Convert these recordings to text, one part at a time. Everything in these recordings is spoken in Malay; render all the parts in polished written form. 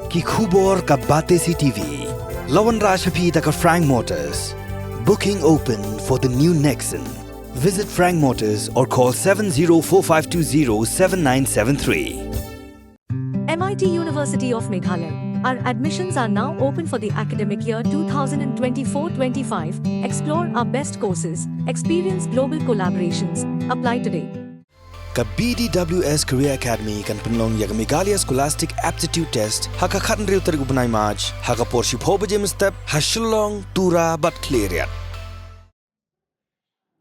ki khubor ka Batesi TV. Lawan Rashaphi taka Frank Motors. Booking open for the new Nexon. Visit Frank Motors or call 7045207973. MIT University of Meghalaya. Our admissions are now open for the academic year 2024-25. Explore our best courses. Experience global collaborations. Apply today. Ka BDWS Career Academy kan penlong ya Meghalaya Scholastic Aptitude Test haka khatan riu tarik upanai March haka porship hobajem step hashulong tura bat cleariat.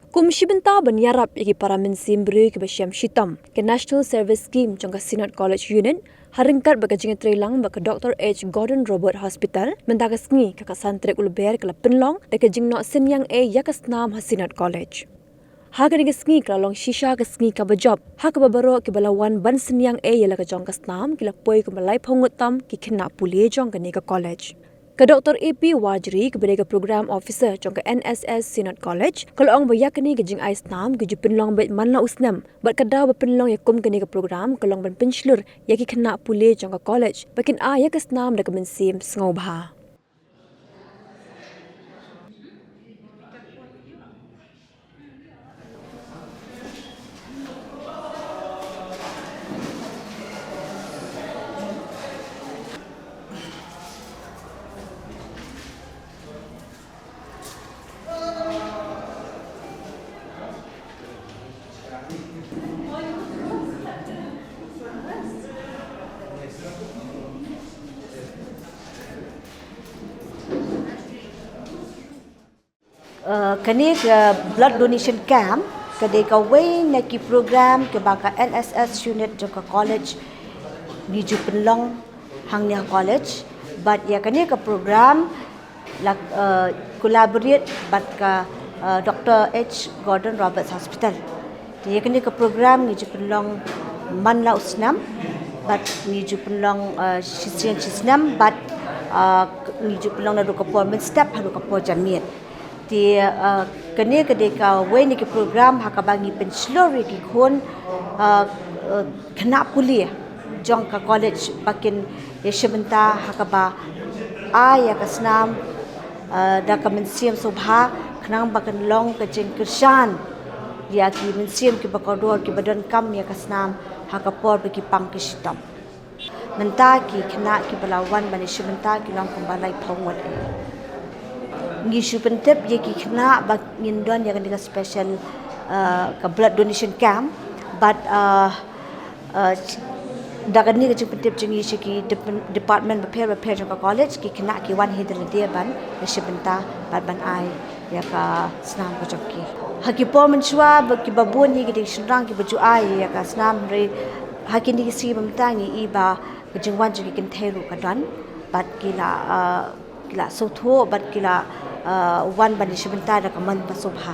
Kumshibenta banyarap igi para mensim beri ke Basham Shitam ke National Service Scheme jangka Synod College Union haringkat baka jingat trelang baka Dr. H. Gordon Robert Hospital mendagas ngi kaka santrek ulber kala penlong deke jingno sinyang yakas Snam ha Synod College. Haga ngi ngi kala long shisha ka ngi ka bajob haka babaro ke balawan ban sinyang yala ka jangka Snam kila poi ke malai phongutam ki khinna Pule jangka ni ka college. Ka Dr. AP Wajri kepada program officer jangka NSS Synod College kalau ang bayak ni ke jing ais nam ke penlong bet manla usnam bat kada ba penlong yakum ke ni ke program kalau ban Pynshlur yaki kena Pule jangka college bakin ya ke Snam dak mensim sngau bha. Kini blood donation camp kedai kawai neki program ke baka NSS unit jangka college di Penlong hangnya college but ya kini ke program collaborate bat ka Dr. H. Gordon Roberts Hospital. Dia kini ke program di Penlong manla usnam but di Penlong Snam but di Penlong na dokapor men step halu kapor jamiat. Di kene kedeka weni ke program hakabangi Pynshlur ki khon kena Pule jangka college bakin yeshbenta hakaba ya kasnam da ka mensiam subha khnang bakan long ke jengkersan ya ki mensiam ki bakodor ki badan kam ya kasnam hakapor bagi pang ki sitam menta ki kena ki balawan bani shbenta ki long kumbalai phongwat ngishu pentep ye ki kena bak ngindon yang dengan special ke blood donation camp but dagan ni ke pentep jengi ki department repair jangka college ki kena ki wan hidel dia ban shebenta ban ai ya ka Snam ko jokki hakipo menchua ki babun hi ki shrang ki baju ai ya ka Snam re hakini ki si bamtangi iba ke jengwan ki kentheru kadan but kila sotho but kila wan bani shbenta da kaman pasubha